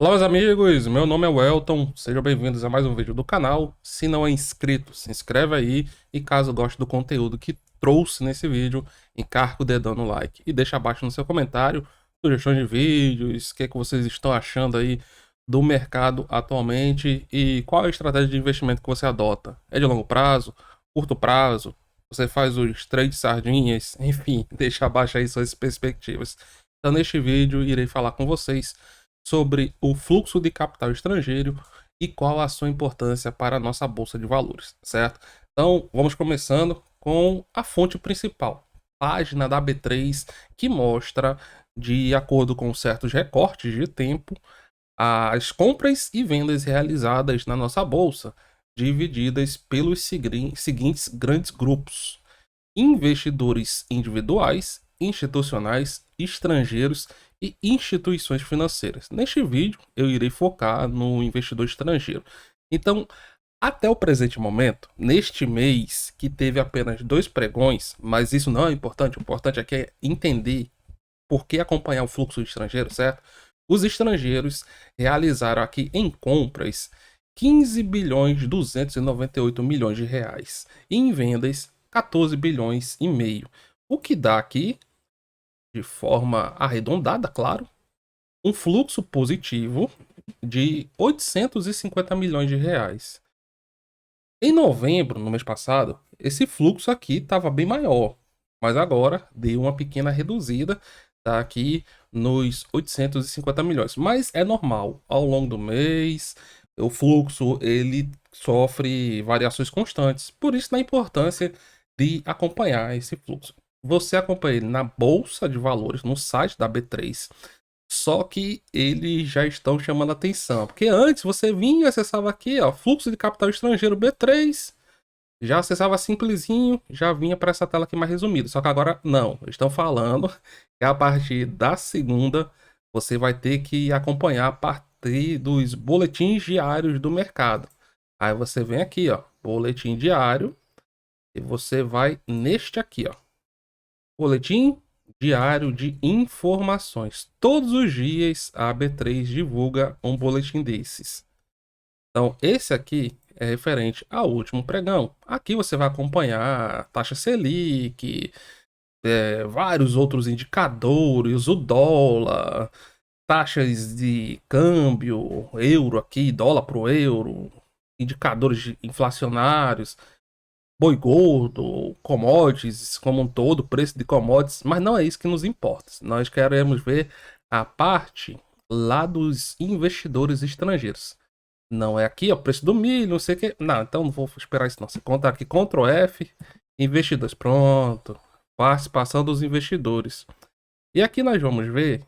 Olá, meus amigos, meu nome é Welton, sejam bem-vindos a mais um vídeo do canal. Se não é inscrito, se inscreve aí e caso goste do conteúdo que trouxe nesse vídeo, encarga o dedão no like e deixa abaixo no seu comentário sugestões de vídeos, o que é que vocês estão achando aí do mercado atualmente e qual a estratégia de investimento que você adota. É de longo prazo, curto prazo, você faz os trades sardinhas, enfim, deixa abaixo aí suas perspectivas. Então neste vídeo irei falar com vocês sobre o fluxo de capital estrangeiro e qual a sua importância para a nossa bolsa de valores, certo? Então, vamos começando com a fonte principal, página da B3, que mostra, de acordo com certos recortes de tempo, as compras e vendas realizadas na nossa bolsa, divididas pelos seguintes grandes grupos: investidores individuais, institucionais, estrangeiros e instituições financeiras. Neste vídeo, eu irei focar no investidor estrangeiro. Então, até o presente momento, neste mês que teve apenas 2 pregões, mas isso não é importante, o importante aqui é entender por que acompanhar o fluxo estrangeiro, certo? Os estrangeiros realizaram aqui em compras 15 bilhões 298 milhões de reais e em vendas 14 bilhões e meio, o que dá aqui, de forma arredondada, claro, um fluxo positivo de 850 milhões de reais. Em novembro, no mês passado, esse fluxo aqui estava bem maior, mas agora deu uma pequena reduzida, tá aqui nos 850 milhões. Mas é normal, ao longo do mês, o fluxo ele sofre variações constantes, por isso a importância de acompanhar esse fluxo. Você acompanha ele na bolsa de valores, no site da B3, só que eles já estão chamando atenção. Porque antes você vinha e acessava aqui, ó, fluxo de capital estrangeiro B3, já acessava simplesinho, já vinha para essa tela aqui mais resumida. Só que agora não, eles estão falando que a partir da segunda você vai ter que acompanhar a partir dos boletins diários do mercado. Aí você vem aqui, ó, boletim diário, e você vai neste aqui, ó, boletim diário de informações. Todos os dias a B3 divulga um boletim desses. Então, esse aqui é referente ao último pregão. Aqui você vai acompanhar a taxa Selic, vários outros indicadores, o dólar, taxas de câmbio, euro aqui, dólar para o euro, indicadores inflacionários, boi gordo, commodities como um todo, preço de commodities, mas não é isso que nos importa. Nós queremos ver a parte lá dos investidores estrangeiros. Não é aqui, ó, preço do milho, não sei o que. Não, então não vou esperar isso não. Você conta aqui Ctrl F, investidores, pronto. Participação dos investidores. E aqui nós vamos ver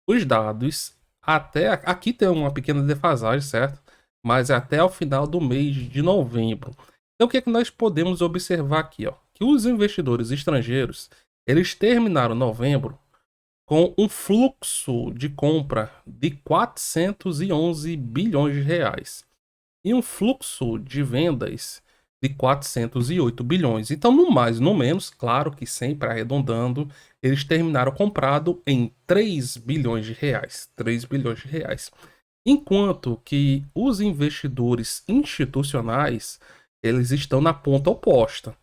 os dados até aqui tem uma pequena defasagem, certo? Mas até o final do mês de novembro. Então o que é que nós podemos observar aqui, ó? Que os investidores estrangeiros, eles terminaram novembro com um fluxo de compra de 411 bilhões de reais e um fluxo de vendas de 408 bilhões. Então, no mais, no menos, claro que sempre arredondando, eles terminaram comprado em 3 bilhões de reais. 3 bilhões de reais. Enquanto que os investidores institucionais, eles estão na ponta oposta.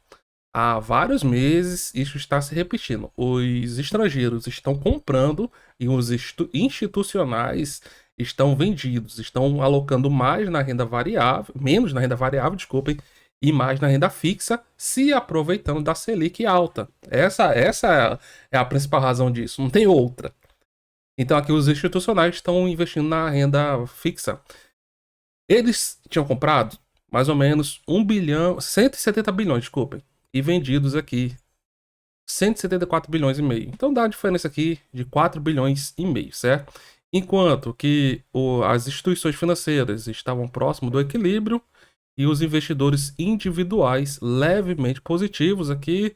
Há vários meses isso está se repetindo. Os estrangeiros estão comprando e os institucionais estão vendidos, estão alocando mais na renda variável, menos na renda variável, desculpem, e mais na renda fixa, se aproveitando da Selic alta. Essa é a principal razão disso, não tem outra. Então aqui os institucionais estão investindo na renda fixa. Eles tinham comprado mais ou menos 1 bilhão, 170 bilhões, desculpem, e vendidos aqui 174 bilhões e meio. Então dá a diferença aqui de 4 bilhões e meio, certo? Enquanto que as instituições financeiras estavam próximo do equilíbrio e os investidores individuais levemente positivos aqui,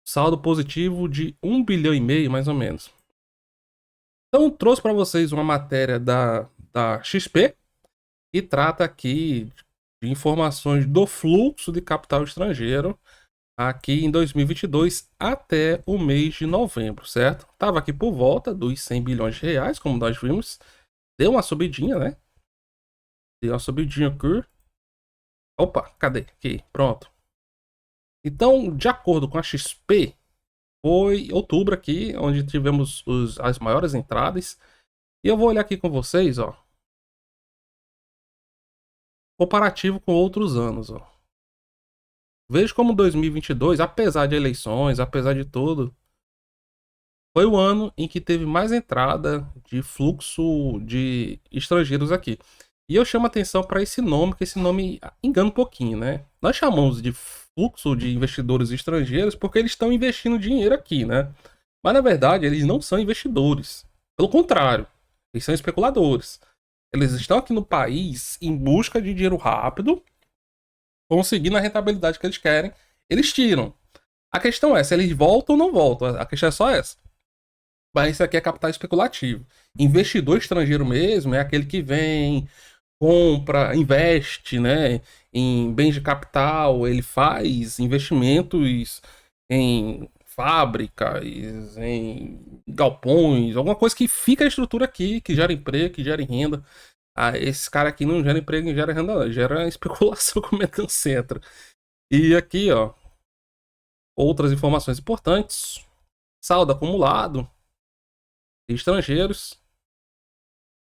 saldo positivo de 1 bilhão e meio mais ou menos. Então trouxe para vocês uma matéria da XP e trata aqui de informações do fluxo de capital estrangeiro aqui em 2022 até o mês de novembro, certo? Tava aqui por volta dos 100 bilhões de reais, como nós vimos, deu uma subidinha, né? Deu uma subidinha aqui. Opa, cadê? Aqui, pronto. Então, de acordo com a XP, foi outubro aqui, onde tivemos as maiores entradas. E eu vou olhar aqui com vocês, ó, comparativo com outros anos, ó. Veja como 2022, apesar de eleições, apesar de tudo, foi o ano em que teve mais entrada de fluxo de estrangeiros aqui. E eu chamo atenção para esse nome, que esse nome engana um pouquinho, né? Nós chamamos de fluxo de investidores estrangeiros porque eles estão investindo dinheiro aqui, né? Mas na verdade, eles não são investidores. Pelo contrário, eles são especuladores. Eles estão aqui no país em busca de dinheiro rápido, conseguindo a rentabilidade que eles querem, eles tiram. A questão é se eles voltam ou não voltam. A questão é só essa. Mas isso aqui é capital especulativo. Investidor estrangeiro mesmo é aquele que vem, compra, investe, né, em bens de capital, ele faz investimentos em fábricas, em galpões, alguma coisa que fica a estrutura aqui, que gera emprego, que gera renda. Ah, esse cara aqui não gera emprego, não gera renda, não, gera especulação como é que centro. E aqui, ó, outras informações importantes. Saldo acumulado de estrangeiros,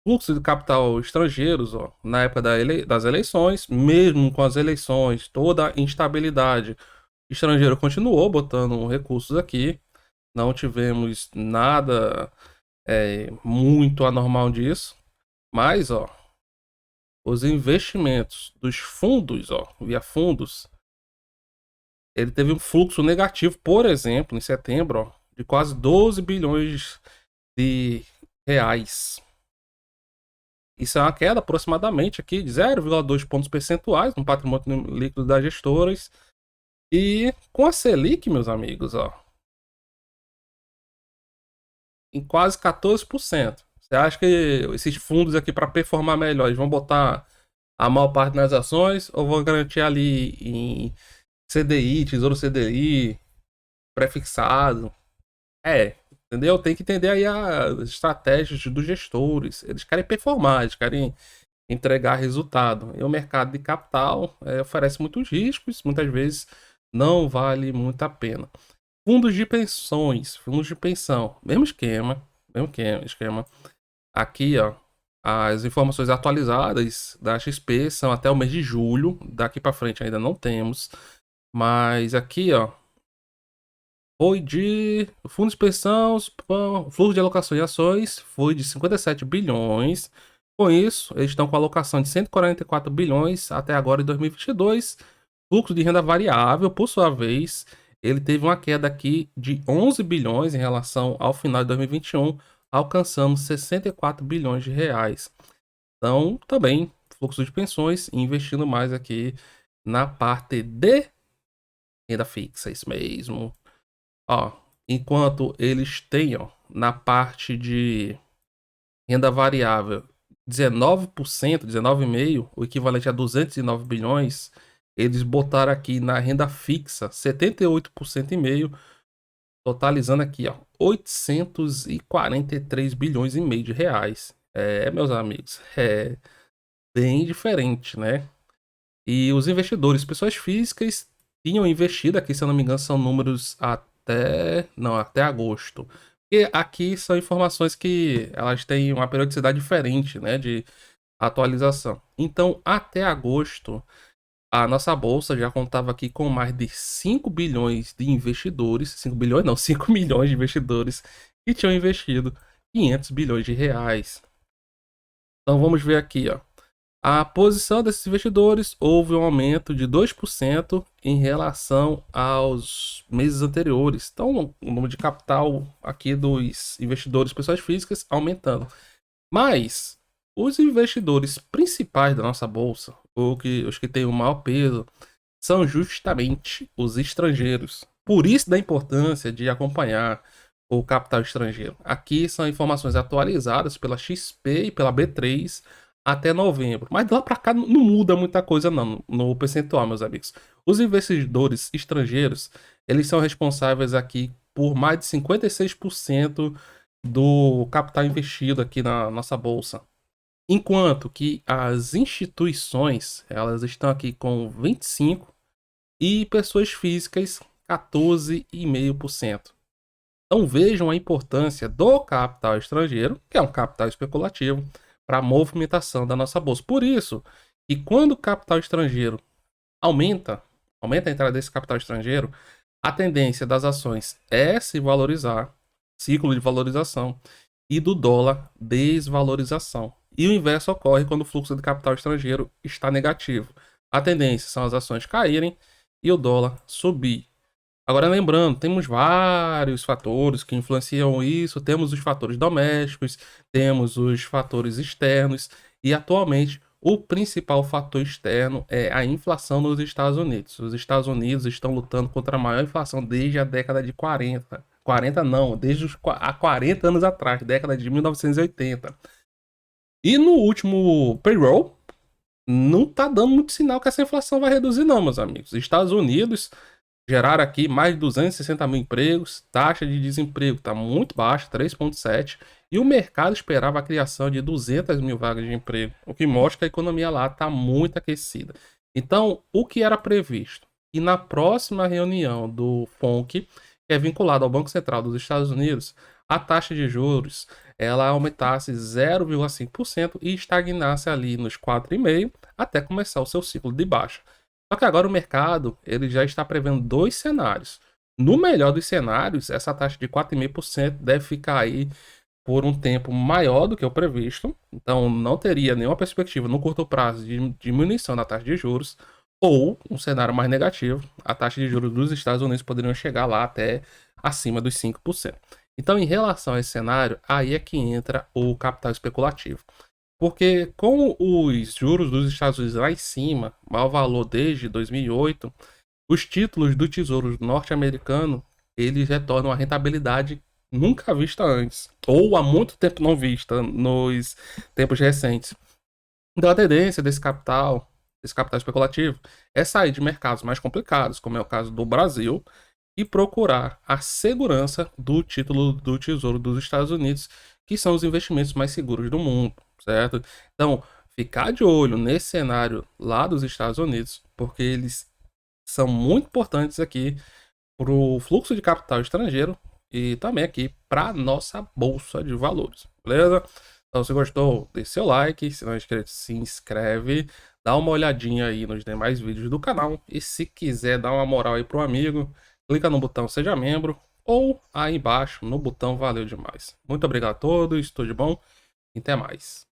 fluxo de capital estrangeiros, ó, na época das eleições, mesmo com as eleições, toda a instabilidade, estrangeiro continuou botando recursos aqui, não tivemos nada muito anormal disso, mas ó, os investimentos dos fundos, ó, via fundos, ele teve um fluxo negativo, por exemplo, em setembro, ó, de quase 12 bilhões de reais. Isso é uma queda aproximadamente aqui de 0,2 pontos percentuais no patrimônio líquido das gestoras. E com a Selic, meus amigos, ó, em quase 14%. Você acha que esses fundos aqui, para performar melhor, eles vão botar a maior parte nas ações ou vão garantir ali em CDI, Tesouro CDI, prefixado? Entendeu? Tem que entender aí as estratégias dos gestores. Eles querem performar, eles querem entregar resultado. E o mercado de capital oferece muitos riscos, muitas vezes não vale muito a pena. Fundos de pensões, fundos de pensão, mesmo esquema. Aqui, ó, as informações atualizadas da XP são até o mês de julho, daqui para frente ainda não temos, mas aqui, ó, foi de fundos de pensão, fluxo de alocação de ações foi de 57 bilhões. Com isso, eles estão com alocação de 144 bilhões até agora em 2022. Fluxo de renda variável, por sua vez, ele teve uma queda aqui de 11 bilhões em relação ao final de 2021, alcançando 64 bilhões de reais. Então, também, fluxo de pensões, investindo mais aqui na parte de renda fixa, isso mesmo. Ó, enquanto eles tenham na parte de renda variável 19%, 19,5%, o equivalente a 209 bilhões, eles botaram aqui na renda fixa 78,5%, totalizando aqui, ó, 843 bilhões e meio de reais. Meus amigos, é bem diferente, né? E os investidores, pessoas físicas, tinham investido aqui, se eu não me engano, são números até agosto. E aqui são informações que elas têm uma periodicidade diferente, né, de atualização. Então, até agosto, a nossa bolsa já contava aqui com mais de 5 bilhões de investidores, 5 bilhões não, 5 milhões de investidores que tinham investido 500 bilhões de reais. Então vamos ver aqui, ó. A posição desses investidores houve um aumento de 2% em relação aos meses anteriores. Então, o número de capital aqui dos investidores pessoas físicas aumentando. Mas os investidores principais da nossa bolsa, os que têm o maior peso, são justamente os estrangeiros. Por isso da importância de acompanhar o capital estrangeiro. Aqui são informações atualizadas pela XP e pela B3 até novembro. Mas de lá para cá não muda muita coisa não, no percentual, meus amigos. Os investidores estrangeiros, eles são responsáveis aqui por mais de 56% do capital investido aqui na nossa bolsa. Enquanto que as instituições, elas estão aqui com 25 e pessoas físicas 14,5%. Então vejam a importância do capital estrangeiro, que é um capital especulativo, para a movimentação da nossa bolsa. Por isso, que quando o capital estrangeiro aumenta, aumenta a entrada desse capital estrangeiro, a tendência das ações é se valorizar, ciclo de valorização, e do dólar desvalorização. E o inverso ocorre quando o fluxo de capital estrangeiro está negativo. A tendência são as ações caírem e o dólar subir. Agora lembrando, temos vários fatores que influenciam isso, temos os fatores domésticos, temos os fatores externos e atualmente o principal fator externo é a inflação nos Estados Unidos. Os Estados Unidos estão lutando contra a maior inflação desde a década de 40. 40 não, há 40 anos atrás, década de 1980. E no último payroll, não tá dando muito sinal que essa inflação vai reduzir não, meus amigos. Os Estados Unidos geraram aqui mais de 260 mil empregos, taxa de desemprego está muito baixa, 3,7%, e o mercado esperava a criação de 200 mil vagas de emprego, o que mostra que a economia lá está muito aquecida. Então, o que era previsto? Que na próxima reunião do FONC, que é vinculado ao Banco Central dos Estados Unidos, a taxa de juros ela aumentasse 0,5% e estagnasse ali nos 4,5% até começar o seu ciclo de baixa. Só que agora o mercado ele já está prevendo dois cenários. No melhor dos cenários, essa taxa de 4,5% deve ficar aí por um tempo maior do que o previsto. Então, não teria nenhuma perspectiva no curto prazo de diminuição da taxa de juros. Ou, um cenário mais negativo, a taxa de juros dos Estados Unidos poderiam chegar lá até acima dos 5%. Então, em relação a esse cenário, aí é que entra o capital especulativo. Porque com os juros dos Estados Unidos lá em cima, maior valor desde 2008, os títulos do Tesouro norte-americano, eles retornam a rentabilidade nunca vista antes, ou há muito tempo não vista nos tempos recentes. Então a tendência desse capital especulativo, é sair de mercados mais complicados, como é o caso do Brasil, e procurar a segurança do título do Tesouro dos Estados Unidos, que são os investimentos mais seguros do mundo, certo? Então, ficar de olho nesse cenário lá dos Estados Unidos, porque eles são muito importantes aqui para o fluxo de capital estrangeiro e também aqui para nossa bolsa de valores, beleza? Então, se gostou, deixe seu like, se não é inscrito, se inscreve, dá uma olhadinha aí nos demais vídeos do canal e se quiser dar uma moral aí pro amigo, clica no botão seja membro ou aí embaixo no botão valeu demais. Muito obrigado a todos, tudo de bom e até mais.